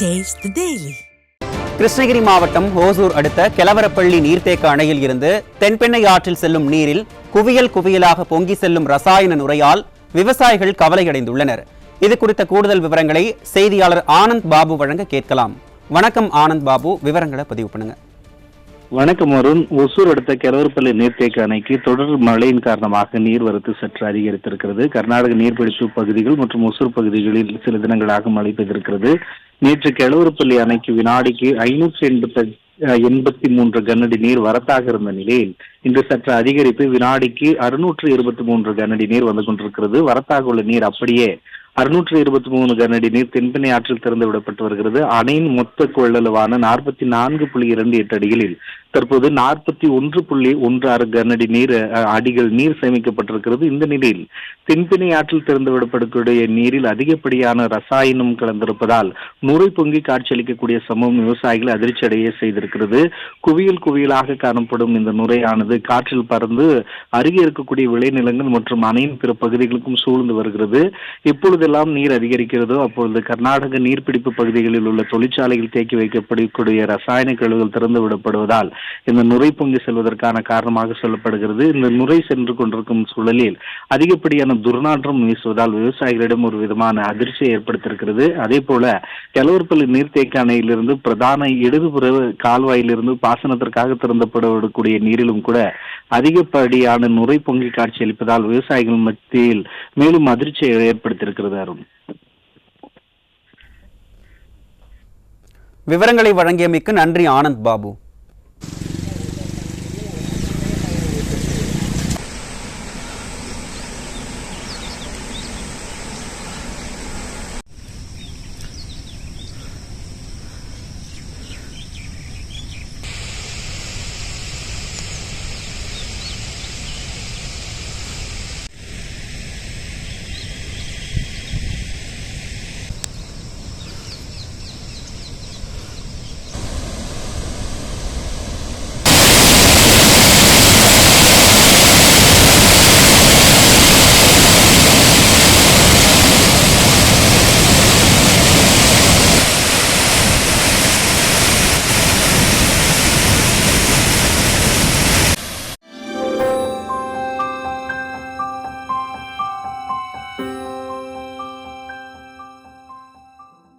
Taste the Daily. Krishnagiri மாவட்டம் ஹோசூர் அடுத்த கெலவரப்பள்ளி நீர்த்தேக்க அணையில் இருந்து தென்பெண்ணை ஆற்றில் செல்லும் நீரில் குவியலாக பொங்கி செல்லும் ரசாயன நுரையால் விவசாயிகள் கவலையடைந்துள்ளனர். இது குறித்த கூடுதல் விவரங்களை செய்தியாளர் ஆனந்த் பாபு வழங்க கேட்கலாம். வணக்கம் ஆனந்த் பாபு, விவரங்களை பதிவு பண்ணுங்க. வணக்கம் அருண். ஒசூர் அடுத்த கெலவரப்பள்ளி நீர்த்தேக்க அணைக்கு தொடர் மழையின் காரணமாக நீர்வரத்து சற்று அதிகரித்திருக்கிறது. கர்நாடக நீர்பிடிப்பு பகுதிகள் மற்றும் ஒசூர் பகுதிகளில் சில தினங்களாக மழை பெய்திருக்கிறது. நேற்று கெலவரப்பள்ளி அணைக்கு வினாடிக்கு 583 கனஅடி நீர் வரத்தாக இருந்த நிலையில் இன்று சற்று அதிகரித்து வினாடிக்கு 623 கனஅடி நீர் வந்து கொண்டிருக்கிறது. வரத்தாக உள்ள நீர் அப்படியே 623 கனஅடி நீர் தென்பெண்ணை ஆற்றில் திறந்து விடப்பட்டு வருகிறது. அணையின் மொத்த கொள்ளளவான 44.28 அடிகளில் தற்போது 41.16 கனஅடி அடிகள் நீர் சேமிக்கப்பட்டிருக்கிறது. இந்த நிலையில் தென்பெண்ணை ஆற்றில் திறந்து விடப்படக்கூடிய நீரில் அதிகப்படியான ரசாயனம் கலந்திருப்பதால் நுரை பொங்கி காட்சியளிக்கக்கூடிய சம்பவம் விவசாயிகள் அதிர்ச்சி அடைய செய்திருக்கிறது. குவியலாக காணப்படும் இந்த நுரையானது காற்றில் பறந்து அருகே இருக்கக்கூடிய விளைநிலங்கள் மற்றும் அணையின் பிற பகுதிகளுக்கும் சூழ்ந்து வருகிறது. எப்பொழுதெல்லாம் நீர் அதிகரிக்கிறதோ அப்பொழுது கர்நாடக நீர்பிடிப்பு பகுதிகளில் உள்ள தொழிற்சாலைகள் தேக்கி வைக்கப்படக்கூடிய ரசாயன கழிவுகள் திறந்து விடப்படுவதால் இந்த நுரை பொங்கி செல்வதற்கான காரணமாக சொல்லப்படுகிறது. இந்த நுரை சென்று கொண்டிருக்கும் சூழலில் அதிகப்படியான துர்நாற்றம் வீசுவதால் விவசாயிகளிடம் ஒரு விதமான அதிர்ச்சியை ஏற்படுத்தியிருக்கிறது. அதே போல கெலவரப்பள்ளி நீர்த்தேக்க அணையிலிருந்து பிரதான இடதுபுற கால்வாயிலிருந்து பாசனத்திற்காக திறந்தப்படக்கூடிய நீரிலும் கூட அதிகப்படியான நுரை பொங்கி காட்சியளிப்பதால் விவசாயிகள் மத்தியில் மேலும் அதிர்ச்சியை ஏற்படுத்தியிருக்கிறது. அருண், விவரங்களை வழங்கியமைக்கு நன்றி ஆனந்த் பாபு.